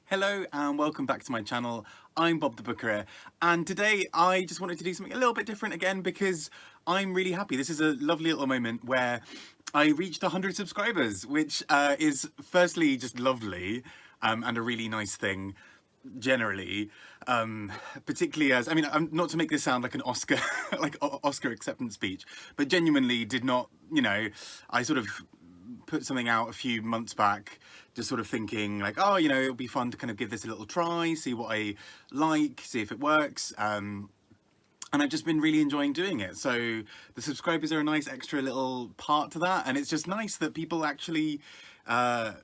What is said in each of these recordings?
Hello and welcome back to my channel. I'm Bob the Booker, and today I just wanted to do something a little bit different again because I'm really happy. This is a lovely little moment where I reached 100 subscribers, which is firstly just lovely and a really nice thing generally, particularly as, I mean, not to make this sound like an Oscar, like Oscar acceptance speech, but genuinely did not, I sort of put something out a few months back, just sort of thinking like, oh, it'll be fun to kind of give this a little try, see what I like, see if it works. And I've just been really enjoying doing it. So the subscribers are a nice extra little part to that. And it's just nice that people actually kind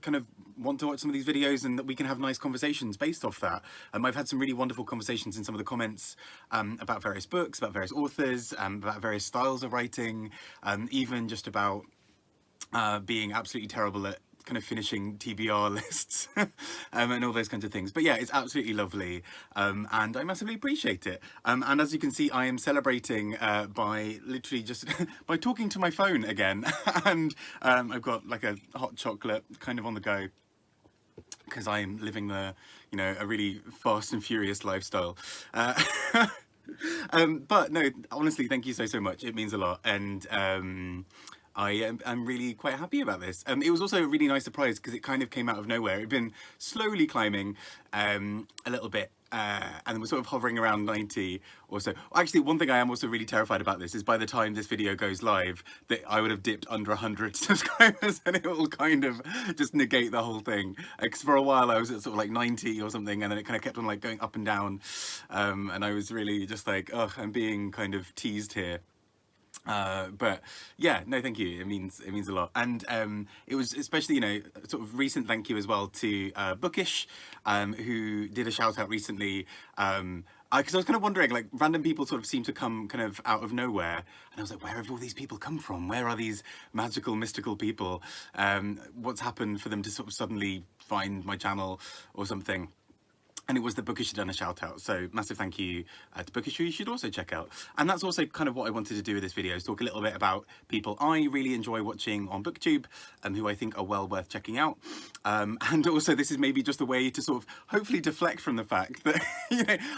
of want to watch some of these videos and that we can have nice conversations based off that. I've had some really wonderful conversations in some of the comments about various books, about various authors, about various styles of writing, even just about being absolutely terrible at kind of finishing TBR lists and all those kinds of things. But yeah, it's absolutely lovely, and I massively appreciate it. And as you can see, I am celebrating by literally just by talking to my phone again. And I've got like a hot chocolate kind of on the go, because I am living the, a really fast and furious lifestyle. But no, honestly, thank you so much. It means a lot. And I'm really quite happy about this. It was also a really nice surprise because it kind of came out of nowhere. It'd been slowly climbing a little bit, and we're sort of hovering around 90 or so. Actually, one thing I am also really terrified about this is by the time this video goes live, that I would have dipped under 100 subscribers and it will kind of just negate the whole thing. Because for a while I was at sort of like 90 or something, and then it kind of kept on like going up and down, and I was really just like, oh, I'm being kind of teased here. But yeah, no, thank you. It means a lot. And it was especially, sort of recent thank you as well to Bookish, who did a shout out recently. Because I was kind of wondering, like, random people sort of seem to come kind of out of nowhere, and I was like, where have all these people come from? Where are these magical, mystical people? What's happened for them to sort of suddenly find my channel or something? And it was that Bookish had done a shout out, so massive thank you to Bookish, who you should also check out. And that's also kind of what I wanted to do with this video, is talk a little bit about people I really enjoy watching on BookTube and who I think are well worth checking out. And also this is maybe just a way to sort of hopefully deflect from the fact that,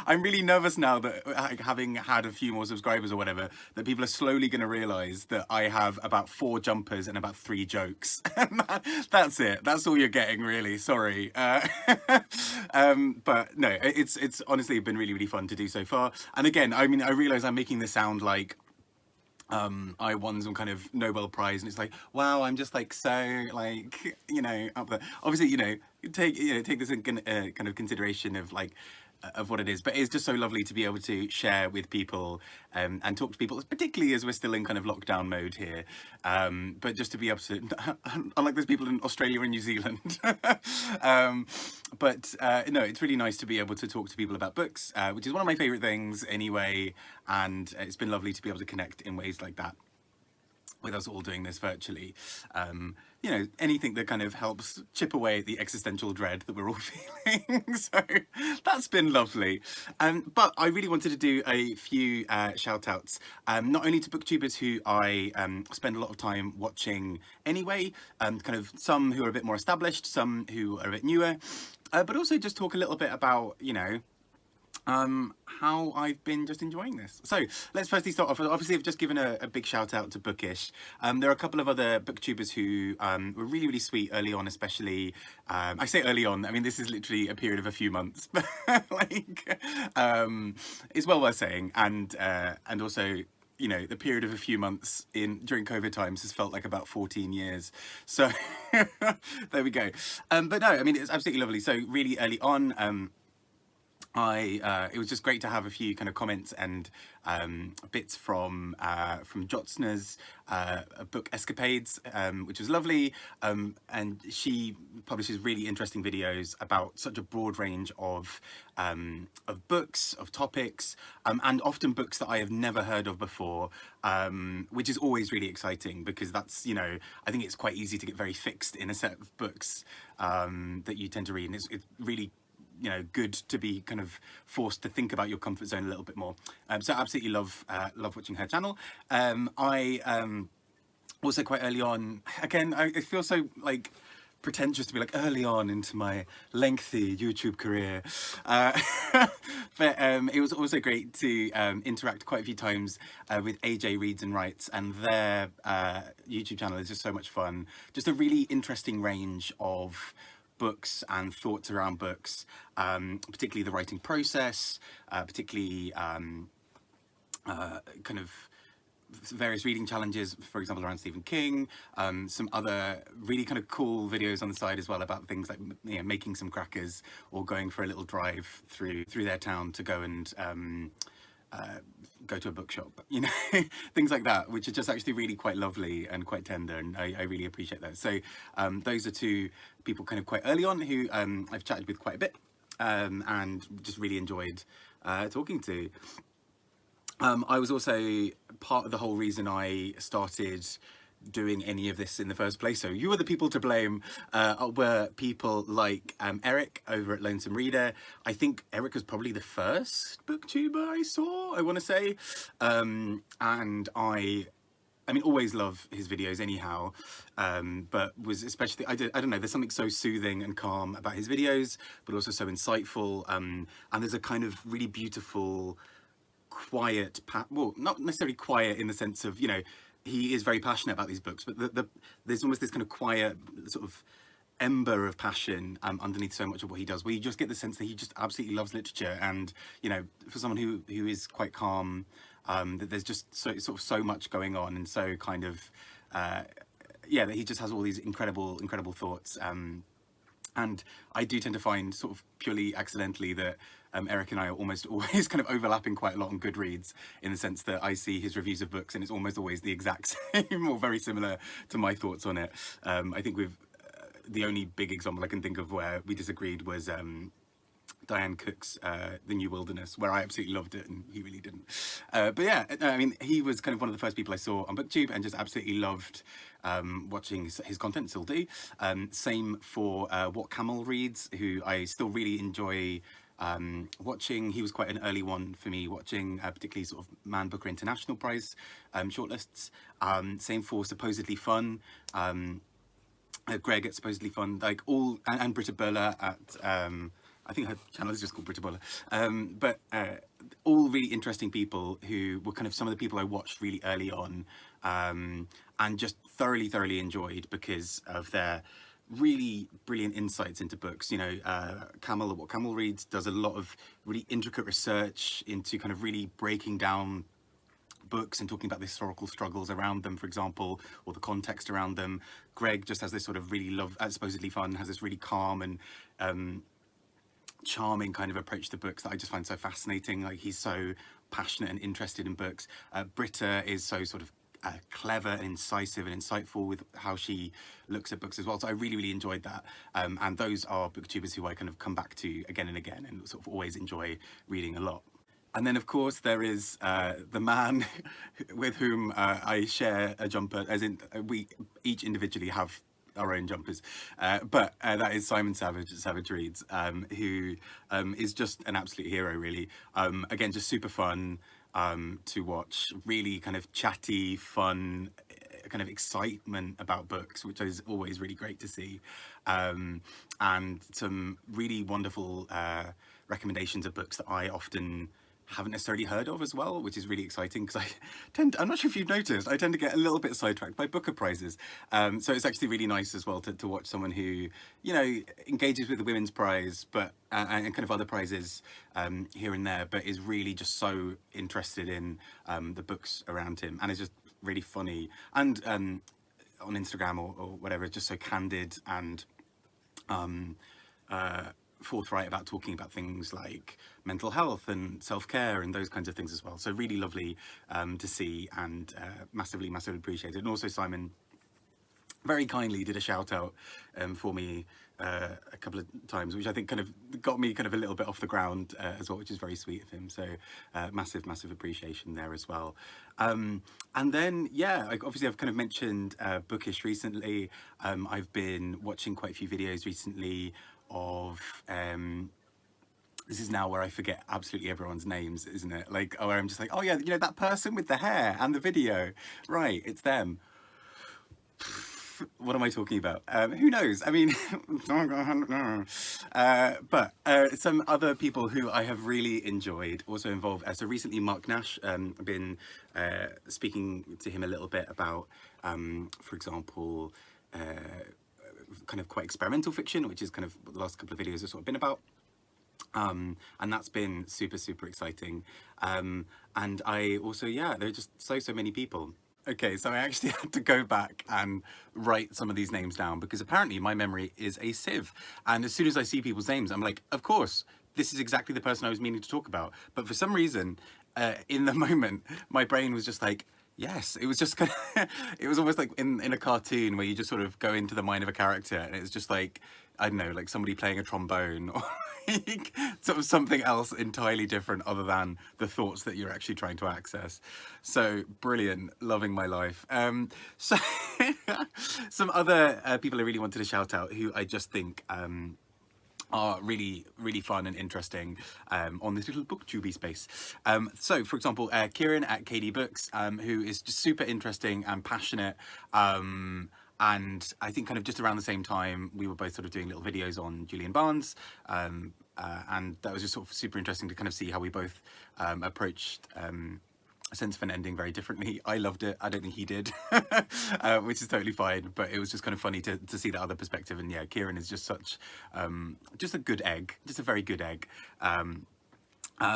I'm really nervous now that, having had a few more subscribers or whatever, that people are slowly going to realise that I have about 4 jumpers and about 3 jokes. That's it. That's all you're getting, really. Sorry. But no, it's honestly been really fun to do so far. And again, I mean, I realise I'm making this sound like I won some kind of Nobel Prize, and it's like, wow, I'm just like so like, up there. Obviously, take this in kind of consideration of like of what it is, but it's just so lovely to be able to share with people and talk to people, particularly as we're still in kind of lockdown mode here, but just to be able to, unlike those people in Australia and New Zealand, but no, it's really nice to be able to talk to people about books, which is one of my favorite things anyway, and it's been lovely to be able to connect in ways like that with us all doing this virtually. Anything that kind of helps chip away at the existential dread that we're all feeling. So that's been lovely. But I really wanted to do a few shout outs, not only to booktubers who I spend a lot of time watching anyway, kind of some who are a bit more established, some who are a bit newer, but also just talk a little bit about, how I've been just enjoying this. So let's firstly start off. Obviously, I've just given a big shout out to Bookish. There are a couple of other booktubers who were really sweet early on, especially. I say early on, I mean, this is literally a period of a few months, but like, it's well worth saying. And also, the period of a few months during COVID times has felt like about 14 years. So there we go. But no, I mean, it's absolutely lovely. So really early on, it was just great to have a few kind of comments and bits from Jotsna's book Escapades, which was lovely, and she publishes really interesting videos about such a broad range of books, of topics, and often books that I have never heard of before, which is always really exciting, because that's, I think it's quite easy to get very fixed in a set of books that you tend to read, and it's really good to be kind of forced to think about your comfort zone a little bit more. So I absolutely love watching her channel. I also quite early on, again, I feel so like pretentious to be like early on into my lengthy YouTube career. Uh, but it was also great to interact quite a few times with AJ Reads and Writes, and their YouTube channel is just so much fun. Just a really interesting range of books and thoughts around books, particularly the writing process, particularly kind of various reading challenges, for example, around Stephen King, some other really kind of cool videos on the side as well about things like, you know, making some crackers or going for a little drive through their town to go and go to a bookshop, you know, things like that, which are just actually really quite lovely and quite tender, and I really appreciate that. So those are two people kind of quite early on who I've chatted with quite a bit, and just really enjoyed talking to. I was also part of the whole reason I started doing any of this in the first place. So you were the people to blame, were people like Eric over at Lonesome Reader. I think Eric was probably the first booktuber I saw, I want to say. And I mean, always love his videos anyhow, but was especially, I don't know, there's something so soothing and calm about his videos, but also so insightful. And there's a kind of really beautiful, quiet, well, not necessarily quiet in the sense of, you know, he is very passionate about these books, but there's almost this kind of quiet sort of ember of passion underneath so much of what he does, where you just get the sense that he just absolutely loves literature. And, you know, for someone who is quite calm, that there's just so much going on, and so kind of yeah, that he just has all these incredible thoughts. And I do tend to find, sort of purely accidentally, that Eric and I are almost always kind of overlapping quite a lot on Goodreads, in the sense that I see his reviews of books and it's almost always the exact same or very similar to my thoughts on it. I think the only big example I can think of where we disagreed was Diane Cook's The New Wilderness, where I absolutely loved it and he really didn't. But yeah, I mean, he was kind of one of the first people I saw on BookTube, and just absolutely loved watching his content, still do. Same for What Camel Reads, who I still really enjoy watching. He was quite an early one for me, watching particularly sort of Man Booker International Prize shortlists. Same for Supposedly Fun. Greg at Supposedly Fun, like all, and Britta Burler at I think her channel is just called Britta Burler, but all really interesting people who were kind of some of the people I watched really early on, and just thoroughly enjoyed because of their really brilliant insights into books. You know, Camel, What Camel Reads, does a lot of really intricate research into kind of really breaking down books and talking about the historical struggles around them, for example, or the context around them. Greg just has this sort of really Supposedly Fun, has this really calm and charming kind of approach to books that I just find so fascinating. Like, he's so passionate and interested in books. Britta is so sort of clever and incisive and insightful with how she looks at books as well. So I really enjoyed that. And those are booktubers who I kind of come back to again and again, and sort of always enjoy reading a lot. And then, of course, there is the man with whom I share a jumper, as in we each individually have our own jumpers, but that is Simon Savage at Savage Reads, who is just an absolute hero, really. Again, just super fun to watch, really kind of chatty, fun, kind of excitement about books, which is always really great to see, and some really wonderful recommendations of books that I often haven't necessarily heard of as well, which is really exciting, because I'm not sure if you've noticed, I tend to get a little bit sidetracked by Booker prizes. So it's actually really nice as well to watch someone who, you know, engages with the Women's Prize, but and kind of other prizes here and there, but is really just so interested in the books around him, and is just really funny, and on Instagram or whatever, just so candid and forthright about talking about things like mental health and self-care and those kinds of things as well. So really lovely to see, and massively appreciated. And also Simon very kindly did a shout out for me a couple of times, which I think kind of got me kind of a little bit off the ground as well, which is very sweet of him. So massive appreciation there as well. And then, yeah, obviously I've kind of mentioned Bookish recently. I've been watching quite a few videos recently of this is now where I forget absolutely everyone's names, isn't it? Like, where I'm just like, oh yeah, you know, that person with the hair and the video, right, it's them. What am I talking about? Who knows? I mean, some other people who I have really enjoyed also involved. So recently, Mark Nash, I've been speaking to him a little bit about, for example, kind of quite experimental fiction, which is kind of what the last couple of videos have sort of been about. And that's been super, super exciting. And I also, yeah, there are just so many people. Okay, so I actually had to go back and write some of these names down because apparently my memory is a sieve. And as soon as I see people's names, I'm like, of course, this is exactly the person I was meaning to talk about. But for some reason, in the moment, my brain was just like, yes, it was just kind of, it was almost like in a cartoon where you just sort of go into the mind of a character and it's just like, I don't know, like somebody playing a trombone or like sort of something else entirely different other than the thoughts that you're actually trying to access. So brilliant, loving my life. So some other people I really wanted to shout out who I just think are really, really fun and interesting on this little booktubey space. So, for example, Kieran at KD Books, who is just super interesting and passionate. And I think kind of just around the same time, we were both sort of doing little videos on Julian Barnes. And that was just sort of super interesting to kind of see how we both approached Sense of an Ending very differently. I loved it. I don't think he did, which is totally fine. But it was just kind of funny to see that other perspective. And yeah, Kieran is just such, just a good egg, just a very good egg.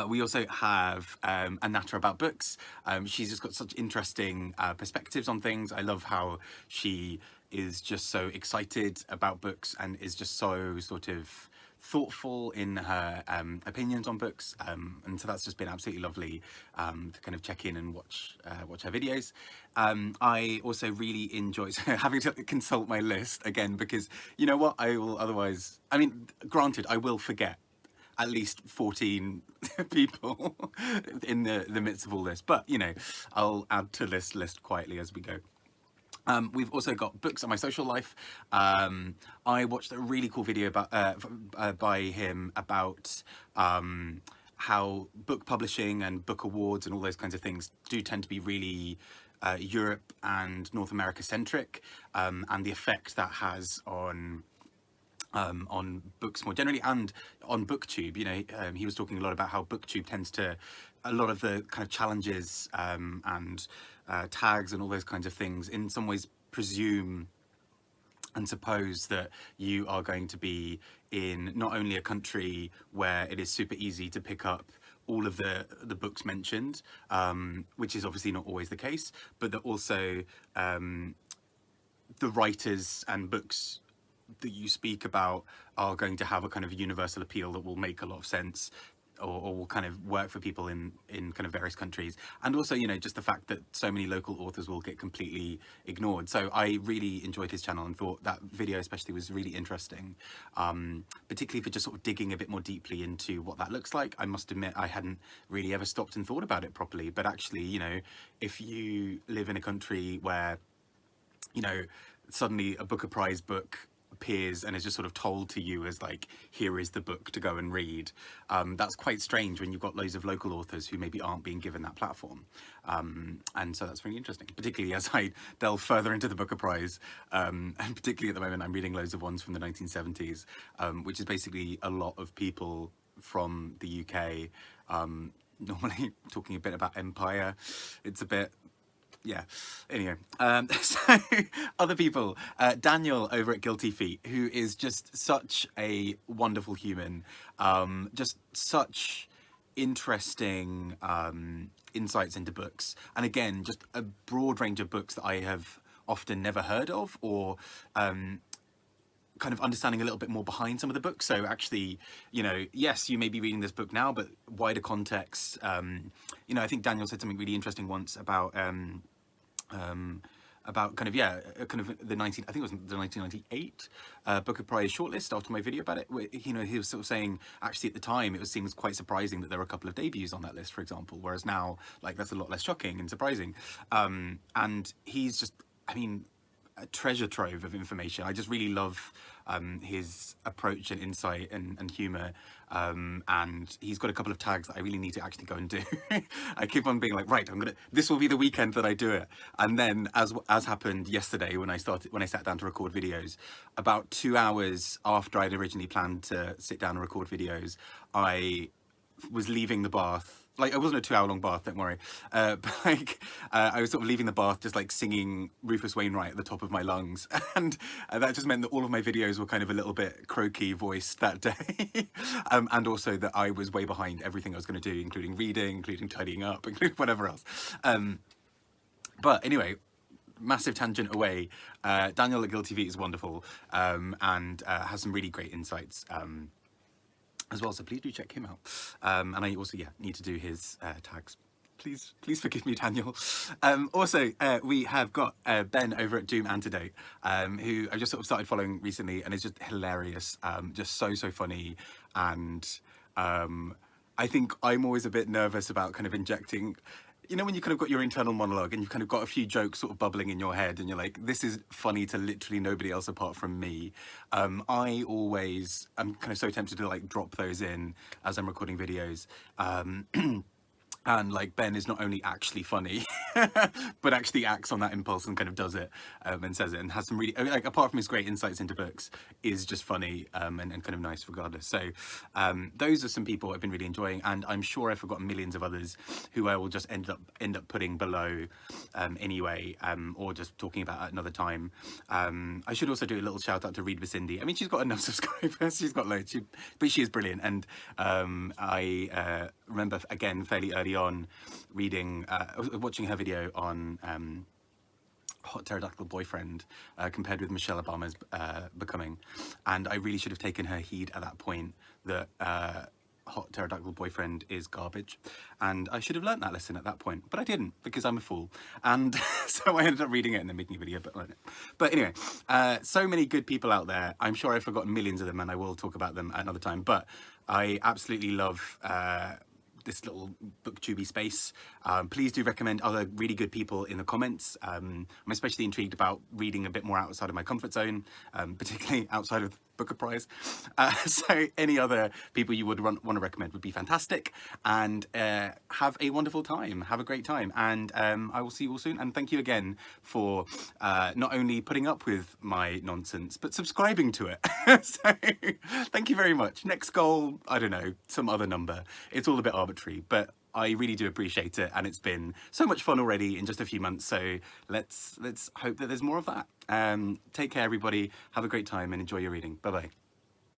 We also have Anata about books. She's just got such interesting perspectives on things. I love how she is just so excited about books and is just so sort of thoughtful in her opinions on books, and so that's just been absolutely lovely to kind of check in and watch her videos. I also really enjoy having to consult my list again because you know what, I will otherwise, I mean, granted, I will forget at least 14 people in the midst of all this, but you know, I'll add to this list quietly as we go. We've also got Books on My Social Life. I watched a really cool video about, by him about how book publishing and book awards and all those kinds of things do tend to be really Europe and North America centric, and the effect that has on books more generally and on BookTube. You know, he was talking a lot about how BookTube tends to, a lot of the kind of challenges and tags and all those kinds of things in some ways presume and suppose that you are going to be in not only a country where it is super easy to pick up all of the books mentioned, which is obviously not always the case, but that also the writers and books that you speak about are going to have a kind of universal appeal that will make a lot of sense or will kind of work for people in kind of various countries. And also, you know, just the fact that so many local authors will get completely ignored. So I really enjoyed his channel and thought that video especially was really interesting, particularly for just sort of digging a bit more deeply into what that looks like. I must admit I hadn't really ever stopped and thought about it properly, but actually, you know, if you live in a country where, you know, suddenly a Booker Prize book appears and is just sort of told to you as like, here is the book to go and read, that's quite strange when you've got loads of local authors who maybe aren't being given that platform, and so that's really interesting, particularly as I delve further into the Booker Prize, and particularly at the moment I'm reading loads of ones from the 1970s, which is basically a lot of people from the UK, normally talking a bit about empire. It's a bit, yeah, anyway, so other people, Daniel over at Guilty Feet, who is just such a wonderful human, just such interesting insights into books, and again, just a broad range of books that I have often never heard of, or kind of understanding a little bit more behind some of the books. So actually, you know, yes, you may be reading this book now, but wider context. You know, I think Daniel said something really interesting once about kind of, yeah, kind of the I think it was the 1998 Booker Prize shortlist after my video about it, where, you know, he was sort of saying actually at the time it seems quite surprising that there were a couple of debuts on that list, for example, whereas now, like, that's a lot less shocking and surprising. And he's just, I mean, a treasure trove of information. I just really love his approach and insight and humour, and he's got a couple of tags that I really need to actually go and do. I keep on being like, right, this will be the weekend that I do it. And then as happened yesterday when I sat down to record videos, about 2 hours after I'd originally planned to sit down and record videos, I was leaving the bath. Like, it wasn't a 2 hour long bath, don't worry. But like, I was sort of leaving the bath just like singing Rufus Wainwright at the top of my lungs. And that just meant that all of my videos were kind of a little bit croaky voiced that day. And also that I was way behind everything I was going to do, including reading, including tidying up, including whatever else. But anyway, massive tangent away. Daniel at Guilty Feet is wonderful, and has some really great insights as well, so please do check him out. And I also, need to do his tags. Please forgive me, Daniel. Also, we have got Ben over at Doom Antidote, who I just sort of started following recently, and is just hilarious, just so funny. And I think I'm always a bit nervous about kind of injecting, you know, when you kind of got your internal monologue and you've kind of got a few jokes sort of bubbling in your head and you're like, this is funny to literally nobody else apart from me. I'm kind of so tempted to like drop those in as I'm recording videos. And like, Ben is not only actually funny, but actually acts on that impulse and kind of does it, and says it, and has some really, like, apart from his great insights into books, is just funny, and kind of nice regardless. So those are some people I've been really enjoying, and I'm sure I've forgotten millions of others who I will just end up putting below anyway, or just talking about at another time. I should also do a little shout out to Read Cindy. I mean, she's got enough subscribers, she's got loads, but she is brilliant. And I remember, again, fairly early on watching her video on Hot Pterodactyl Boyfriend compared with Michelle Obama's Becoming, and I really should have taken her heed at that point that Hot Pterodactyl Boyfriend is garbage, and I should have learnt that lesson at that point, but I didn't, because I'm a fool. And so I ended up reading it and then making a video. But anyway, so many good people out there. I'm sure I've forgotten millions of them, and I will talk about them at another time, but I absolutely love this little booktuby space. Please do recommend other really good people in the comments. I'm especially intrigued about reading a bit more outside of my comfort zone, particularly outside of Booker Prize. So any other people you would want to recommend would be fantastic. And have a wonderful time. Have a great time. And I will see you all soon. And thank you again for not only putting up with my nonsense, but subscribing to it. So thank you very much. Next goal, I don't know, some other number. It's all a bit arbitrary, but I really do appreciate it, and it's been so much fun already in just a few months, so let's hope that there's more of that. Take care, everybody. Have a great time and enjoy your reading. Bye-bye.